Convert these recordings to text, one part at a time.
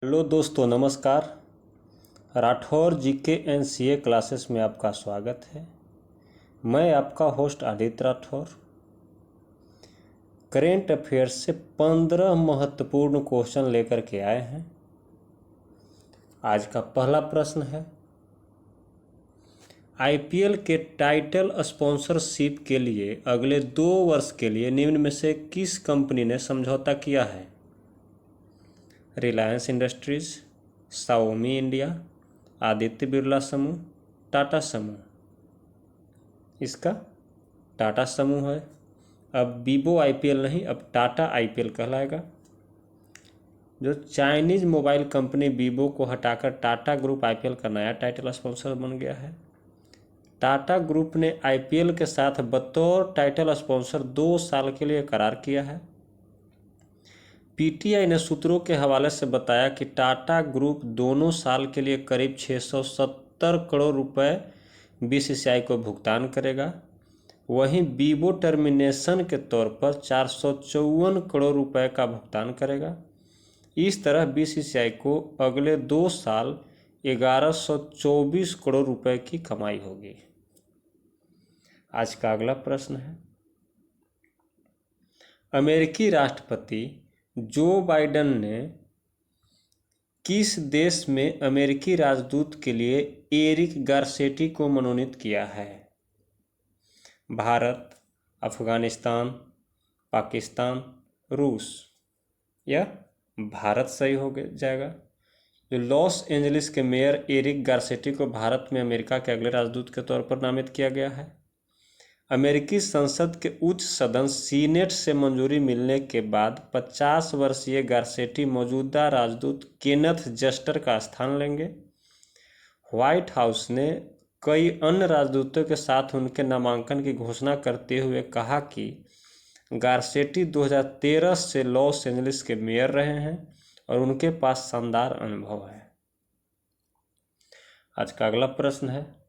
Hello दोस्तों, नमस्कार। Rathore GK NCA classes में आपका स्वागत है। मैं आपका host Aditya Rathore. Current affairs से 15 महत्वपूर्ण क्वेश्चन लेकर के आए हैं। आज का पहला प्रश्न है, आईपीएल के टाइटल स्पॉन्सरशिप के लिए अगले 2 वर्ष के लिए निम्न में से किस कंपनी ने समझौता किया है? Reliance industries, Xiaomi India, Aditya Birla समूह, टाटा समूह। इसका टाटा समूह है। अब वीवो आईपीएल नहीं, अब टाटा आईपीएल कहलाएगा। जो चाइनीज मोबाइल कंपनी वीवो को हटाकर टाटा ग्रुप आईपीएल का नया टाइटल स्पॉन्सर बन गया है। टाटा ग्रुप ने आईपीएल के साथ बतौर टाइटल स्पॉन्सर 2 साल के लिए करार किया है। पीटीआई ने सूत्रों के हवाले से बताया कि टाटा ग्रुप दोनों साल के लिए करीब 670 करोड़ रुपए बीसीसीआई को भुगतान करेगा। वहीं वीवो टर्मिनेशन के तौर पर 454 करोड़ रुपए का भुगतान करेगा। इस तरह बीसीसीआई को अगले 2 साल 1124 करोड़ रुपए की कमाई होगी। आज का अगला प्रश्न है, अमेरिकी राष्ट्रपति जो बाइडेन ने किस देश में अमेरिकी राजदूत के लिए एरिक गारसेटी को मनोनीत किया है? भारत, अफगानिस्तान, पाकिस्तान, रूस। यह भारत सही हो जाएगा। जो लॉस एंजलिस के मेयर एरिक गारसेटी को भारत में अमेरिका के अगले राजदूत के तौर पर नामित किया गया है। अमेरिकी संसद के उच्च सदन सीनेट से मंजूरी मिलने के बाद 50 वर्षीय गारसेटी मौजूदा राजदूत केनेथ जस्टर का स्थान लेंगे। व्हाइट हाउस ने कई अन्य राजदूतों के साथ उनके नामांकन की घोषणा करते हुए कहा कि गारसेटी 2013 से लॉस एंजलिस के मेयर रहे हैं और उनके पास शानदार अनुभव है। आज का अगला प्रश्न है,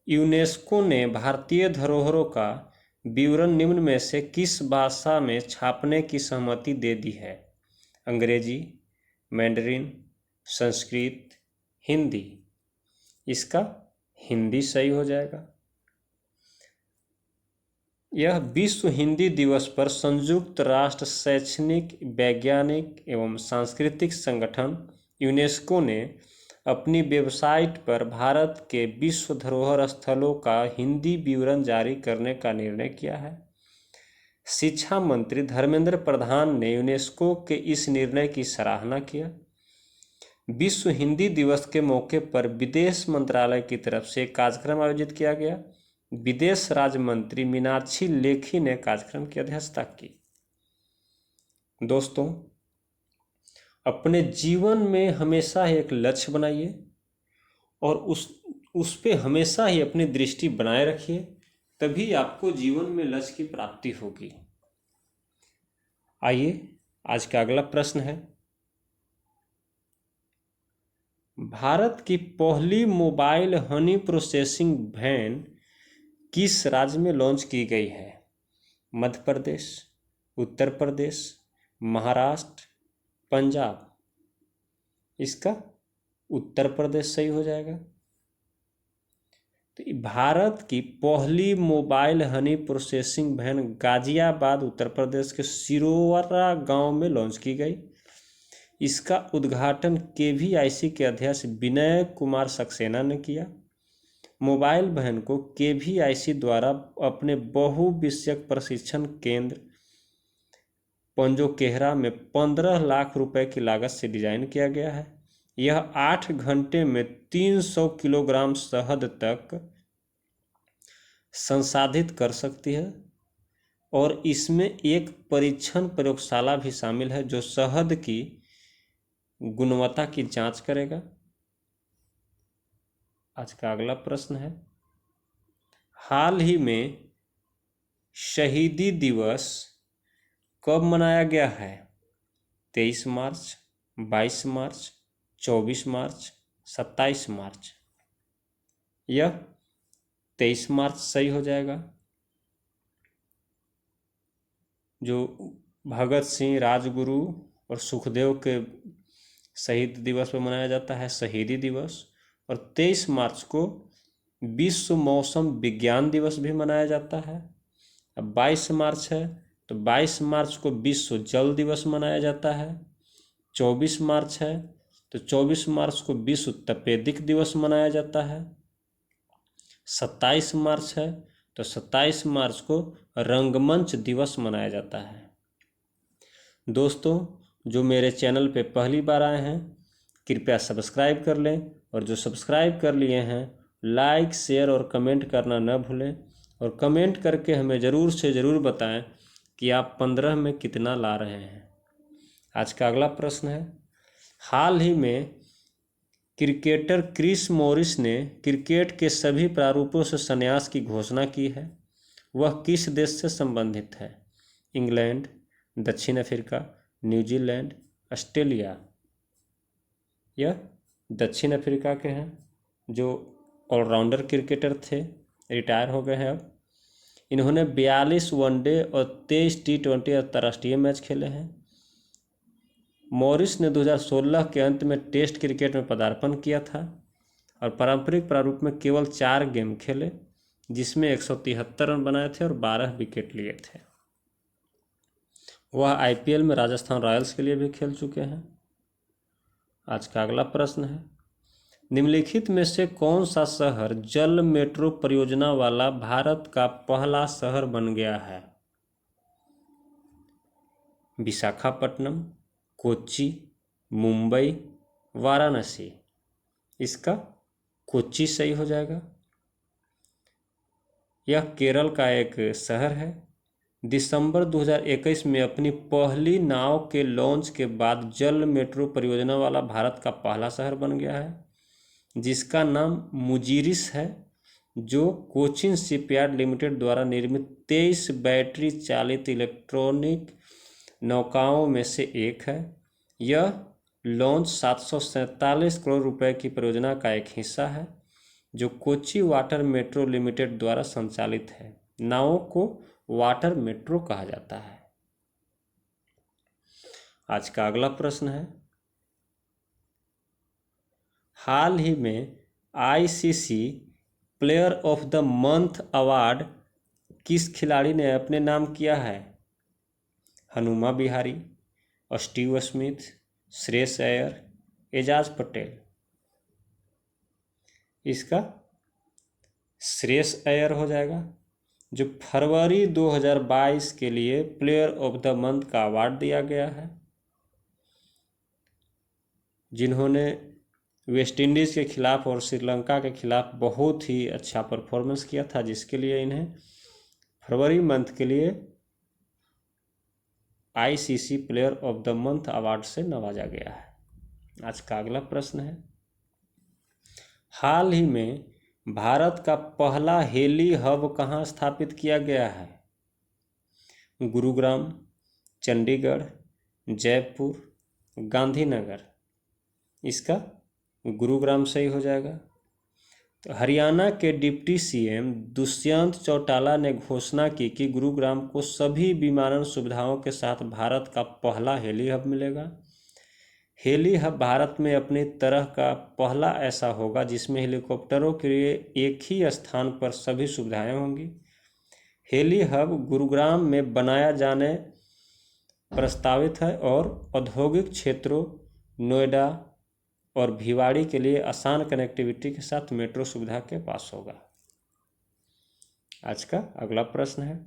यूनेस्को ने भारतीय धरोहरों का विवरण निम्न में से किस भाषा में छापने की सहमति दे दी है? अंग्रेजी, मैंडरीन, संस्कृत, हिंदी। इसका हिंदी सही हो जाएगा। यह विश्व हिंदी दिवस पर संयुक्त राष्ट्र शैक्षणिक, वैज्ञानिक एवं सांस्कृतिक संगठन यूनेस्को ने अपनी वेबसाइट पर भारत के विश्व धरोहर स्थलों का हिंदी विवरण जारी करने का निर्णय किया है। शिक्षा मंत्री धर्मेंद्र प्रधान ने यूनेस्को के इस निर्णय की सराहना किया। विश्व हिंदी दिवस के मौके पर विदेश मंत्रालय की तरफ से कार्यक्रम आयोजित किया गया। विदेश राज्य मंत्री मीनाक्षी लेखी ने कार्यक्रम की अध्यक्षता की। दोस्तों, अपने जीवन में हमेशा ही एक लक्ष्य बनाइए और उस पे हमेशा ही अपनी दृष्टि बनाए रखिए, तभी आपको जीवन में लक्ष्य की प्राप्ति होगी। आइए, आज का अगला प्रश्न है, भारत की पहली मोबाइल हनी प्रोसेसिंग वैन किस राज्य में लॉन्च की गई है? मध्य प्रदेश, उत्तर प्रदेश, महाराष्ट्र, पंजाब। इसका उत्तर प्रदेश सही हो जाएगा। तो भारत की पहली mobile honey processing van Ghaziabad, Uttar Pradesh के सिरोरा गांव में लॉन्च की गई। इसका उद्घाटन केवीआईसी के अध्यक्ष विनय कुमार सक्सेना ने किया। मोबाइल वैन को केवीआईसी द्वारा अपने बहुविषयक प्रशिक्षण केंद्र पंजोकेहरा में 15 लाख रुपए की लागत से डिजाइन किया गया है। यह 8 घंटे में 300 किलोग्राम शहद तक संसाधित कर सकती है और इसमें एक परीक्षण प्रयोगशाला भी शामिल है जो शहद की गुणवत्ता की जांच करेगा। आज का अगला प्रश्न है, हाल ही में शहीदी दिवस कब मनाया गया है? 23 मार्च, 22 मार्च, 24 मार्च, 27 मार्च। यह 23 मार्च सही हो जाएगा। जो भगत सिंह, राजगुरु और सुखदेव के शहीद दिवस पर मनाया जाता है शहीदी दिवस। और 23 मार्च को विश्व मौसम विज्ञान दिवस भी मनाया जाता है। अब 22 मार्च है तो 22 मार्च को विश्व जल दिवस मनाया जाता है। 24 मार्च है तो 24 मार्च को विश्व तपेदिक दिवस मनाया जाता है। 27 मार्च है तो 27 मार्च को रंगमंच दिवस मनाया जाता है। दोस्तों, जो मेरे चैनल पे पहली बार आए हैं कृपया सब्सक्राइब कर लें, और जो सब्सक्राइब कर लिए हैं लाइक शेयर और कमेंट करना न भूलें, और कमेंट करके हमें ज़रूर से ज़रूर बताएं कि आप 15 में कितना ला रहे हैं। आज का अगला प्रश्न है, हाल ही में क्रिकेटर क्रिस मॉरिस ने क्रिकेट के सभी प्रारूपों से संन्यास की घोषणा की है। वह किस देश से संबंधित है? इंग्लैंड, दक्षिण अफ्रीका, न्यूजीलैंड, ऑस्ट्रेलिया। यह दक्षिण अफ्रीका के हैं, जो ऑलराउंडर क्रिकेटर थे, रिटायर हो गए हैं अब। इन्होंने 42 वनडे और 23 T20 अंतर्राष्ट्रीय मैच खेले हैं। मॉरिस ने 2016 के अंत में टेस्ट क्रिकेट में पदार्पण किया था और पारंपरिक प्रारूप में केवल 4 गेम खेले, जिसमें 173 रन बनाए थे और 12 विकेट लिए थे। वह IPL में राजस्थान रॉयल्स के लिए भी खेल चुके हैं। आज का अगला प्रश्न है, निम्नलिखित में से कौन सा शहर जल मेट्रो परियोजना वाला भारत का पहला शहर बन गया है? विशाखापट्टनम, कोच्चि, मुंबई, वाराणसी। इसका कोच्चि सही हो जाएगा। यह केरल का एक शहर है। दिसंबर 2021 में अपनी पहली नाव के लॉन्च के बाद जल मेट्रो परियोजना वाला भारत का पहला शहर बन गया है, जिसका नाम मुजिरिस है, जो कोचिन शिपयार्ड लिमिटेड द्वारा निर्मित 23 बैटरी चालित इलेक्ट्रॉनिक नौकाओं में से एक है। यह लॉन्च 747 करोड़ रुपए की परियोजना का एक हिस्सा है, जो कोच्चि वाटर मेट्रो लिमिटेड द्वारा संचालित है। नावों को वाटर मेट्रो कहा जाता है। आज का अगला प्रश्न है, हाल ही में ICC player of the month award किस खिलाड़ी ने अपने नाम किया है? Hanuma Vihari, Steve Smith, Shreyas Iyer, Ajaz Patel. इसका श्रेयस अय्यर हो जाएगा, जो फरवरी 2022 के लिए प्लेयर ऑफ द मंथ का अवार्ड दिया गया है, जिन्होंने वेस्टइंडीज़ के खिलाफ और श्रीलंका के खिलाफ बहुत ही अच्छा परफॉर्मेंस किया था, जिसके लिए इन्हें फरवरी मंथ के लिए ICC player of the month award से नवाजा गया है। आज का अगला प्रश्न है, हाल ही में भारत का पहला हेली हब कहाँ स्थापित किया गया है? गुरुग्राम, चंडीगढ़, जयपुर, गांधीनगर। इसका गुरुग्राम सही हो जाएगा। तो हरियाणा के डिप्टी CM दुष्यंत चौटाला ने घोषणा की कि गुरुग्राम को सभी विमानन सुविधाओं के साथ भारत का पहला हेली हब मिलेगा। हेली हब भारत में अपनी तरह का पहला ऐसा होगा जिसमें हेलीकॉप्टरों के लिए एक ही स्थान पर सभी सुविधाएं होंगी। हेली हब गुरुग्राम में बनाया जाने प्रस्तावित है और औद्योगिक क्षेत्रों नोएडा और भिवाड़ी के लिए आसान कनेक्टिविटी के साथ मेट्रो सुविधा के पास होगा। आज का अगला प्रश्न है,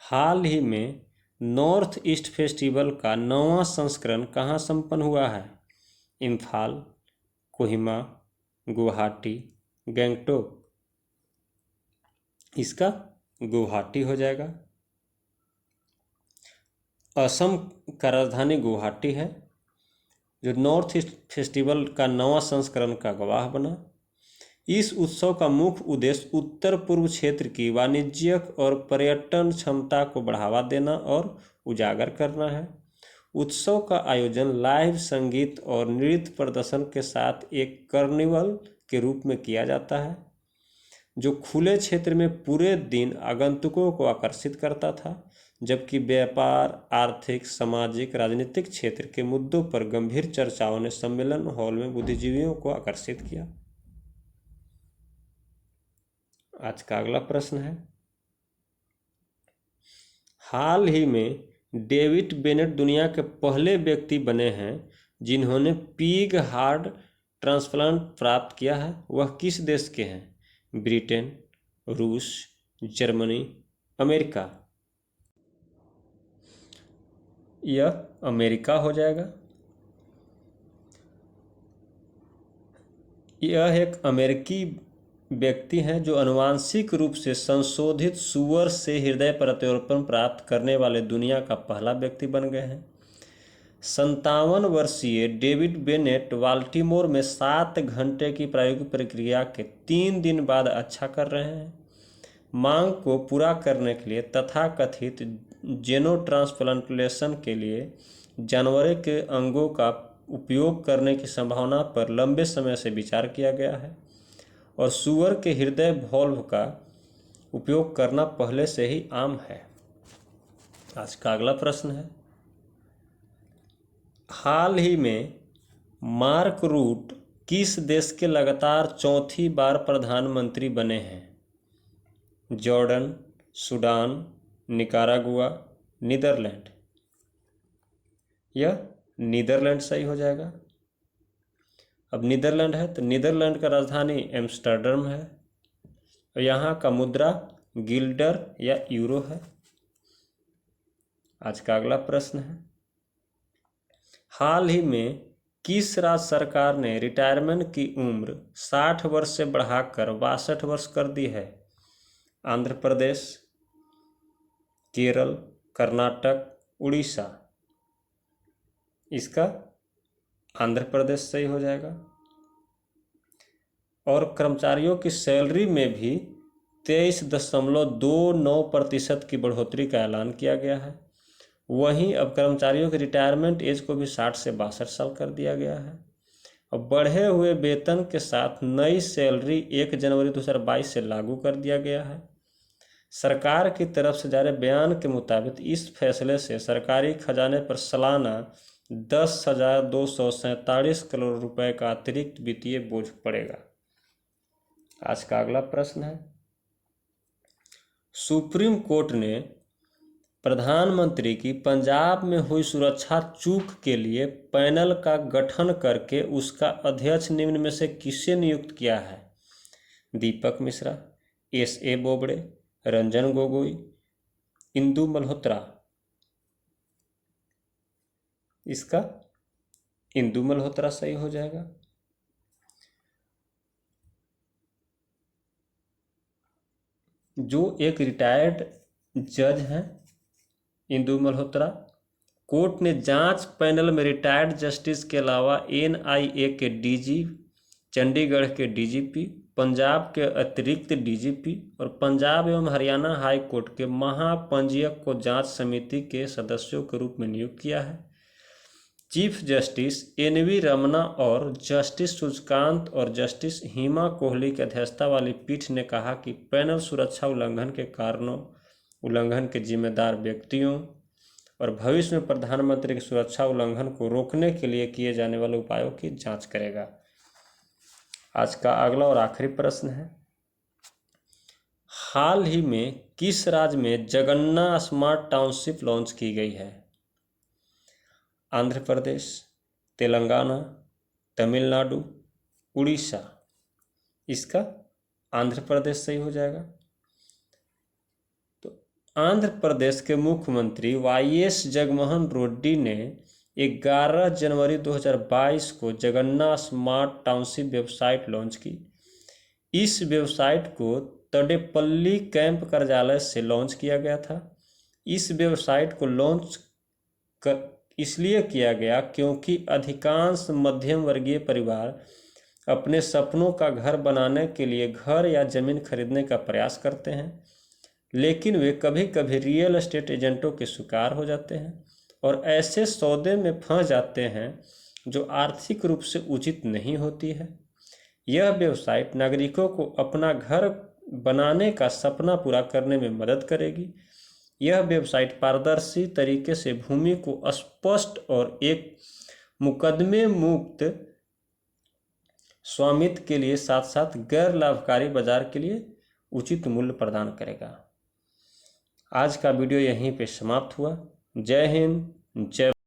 हाल ही में नॉर्थ ईस्ट फेस्टिवल का 9वां संस्करण कहाँ संपन्न हुआ है? इम्फाल, कोहिमा, गुवाहाटी, गैंगटोक। इसका गुवाहाटी हो जाएगा। असम का राजधानी गुवाहाटी है, जो नॉर्थ ईस्ट फेस्टिवल का 9वां संस्करण का गवाह बना। इस उत्सव का मुख्य उद्देश्य उत्तर पूर्व क्षेत्र की वाणिज्यिक और पर्यटन क्षमता को बढ़ावा देना और उजागर करना है। उत्सव का आयोजन लाइव संगीत और नृत्य प्रदर्शन के साथ एक कार्निवल के रूप में किया जाता है, जो खुले क्षेत्र में पूरे दिन आगंतुकों को आकर्षित करता था, जबकि व्यापार, आर्थिक, सामाजिक, राजनीतिक क्षेत्र के मुद्दों पर गंभीर चर्चाओं ने सम्मेलन हॉल में बुद्धिजीवियों को आकर्षित किया। आज का अगला प्रश्न है, हाल ही में डेविड बेनेट दुनिया के पहले व्यक्ति बने हैं जिन्होंने पिग हार्ट ट्रांसप्लांट प्राप्त किया है। वह किस देश के हैं? ब्रिटेन, रूस, जर्मनी, अमेरिका। यह अमेरिका हो जाएगा। यह एक अमेरिकी व्यक्ति हैं जो आनुवांशिक रूप से संशोधित सूअर से हृदय प्रत्यारोपण प्राप्त करने वाले दुनिया का पहला व्यक्ति बन गए हैं। 57 वर्षीय डेविड बेनेट बाल्टीमोर में 7 घंटे की प्रायोगिक प्रक्रिया के 3 दिन बाद अच्छा कर रहे हैं। मांग को पूरा करने के लिए तथाकथित जेनो ट्रांसप्लांटेशन के लिए जानवरों के अंगों का उपयोग करने की संभावना पर लंबे समय से विचार किया गया है और सूअर के हृदय वाल्व का उपयोग करना पहले से ही आम है। आज का अगला प्रश्न है, हाल ही में मार्क रूट किस देश के लगातार चौथी बार प्रधानमंत्री बने हैं? Jordan, Sudan, Nicaragua, Netherlands. यह नीदरलैंड सही हो जाएगा। अब नीदरलैंड है तो नीदरलैंड का राजधानी एम्स्टर्डम है और यहाँ का मुद्रा गिल्डर या यूरो है। आज का अगला प्रश्न है, हाल ही में किस राज्य सरकार ने रिटायरमेंट की उम्र 60 वर्ष से बढ़ाकर 62 वर्ष कर दी है? आंध्र प्रदेश, केरल, कर्नाटक, उड़ीसा। इसका आंध्र प्रदेश सही हो जाएगा। और कर्मचारियों की सैलरी में भी 23.29% की बढ़ोतरी का ऐलान किया गया है। वहीं अब कर्मचारियों के रिटायरमेंट एज को भी 60 से 62 साल कर दिया गया है। अब बढ़े हुए वेतन के साथ नई सैलरी 1 जनवरी 2022 से लागू कर दिया गया है। सरकार की तरफ से जारी बयान के मुताबिक इस फैसले से सरकारी खजाने पर सालाना 10,247 करोड़ रुपए का अतिरिक्त वित्तीय बोझ पड़ेगा। आज का अगला प्रश्न है, सुप्रीम कोर्ट ने प्रधानमंत्री की पंजाब में हुई सुरक्षा चूक के लिए पैनल का गठन करके उसका अध्यक्ष निम्न में से किसे नियुक्त किया है? दीपक मिश्रा, S.A. बोबड़े, रंजन गोगोई, इंदु मल्होत्रा। इसका इंदु मल्होत्रा सही हो जाएगा। जो एक रिटायर्ड जज हैं इंदु मल्होत्रा, कोर्ट ने जांच पैनल में रिटायर्ड जस्टिस के अलावा NIA के DG, चंडीगढ़ के DGP, पंजाब के अतिरिक्त DGP और पंजाब एवं हरियाणा हाई कोर्ट के महापंजीयक को जांच समिति के सदस्यों के रूप में नियुक्त किया है। चीफ जस्टिस NV रमना और जस्टिस सूर्यकांत और जस्टिस हिमा कोहली की अध्यक्षता वाली पीठ ने कहा कि पैनल सुरक्षा उल्लंघन के कारणों, उल्लंघन के जिम्मेदार व्यक्तियों और भविष्य में प्रधानमंत्री की सुरक्षा उल्लंघन को रोकने के लिए किए जाने वाले उपायों की जांच करेगा। आज का अगला और आखिरी प्रश्न है, हाल ही में किस राज्य में जगन्ना स्मार्ट टाउनशिप लॉन्च की गई है? आंध्र प्रदेश, तेलंगाना, तमिलनाडु, उड़ीसा। इसका आंध्र प्रदेश सही हो जाएगा। तो आंध्र प्रदेश के मुख्यमंत्री YS जगनमोहन रेड्डी ने 11 जनवरी 2022 को Jagananna smart township website launch की। इस वेबसाइट को तडेपल्ली कैंप कार्यालय से लॉन्च किया गया था। इस वेबसाइट को लॉन्च इसलिए किया गया क्योंकि अधिकांश मध्यम वर्गीय परिवार अपने सपनों का घर बनाने के लिए घर या ज़मीन खरीदने का प्रयास करते हैं, लेकिन वे कभी कभी रियल एस्टेट एजेंटों के शिकार हो जाते हैं और ऐसे सौदे में फंस जाते हैं जो आर्थिक रूप से उचित नहीं होती है। यह वेबसाइट नागरिकों को अपना घर बनाने का सपना पूरा करने में मदद करेगी। यह वेबसाइट पारदर्शी तरीके से भूमि को स्पष्ट और एक मुकदमे मुक्त स्वामित्व के लिए साथ साथ गैर लाभकारी बाजार के लिए उचित मूल्य प्रदान करेगा। आज का वीडियो यहीं पे समाप्त हुआ। जय हिंद, जय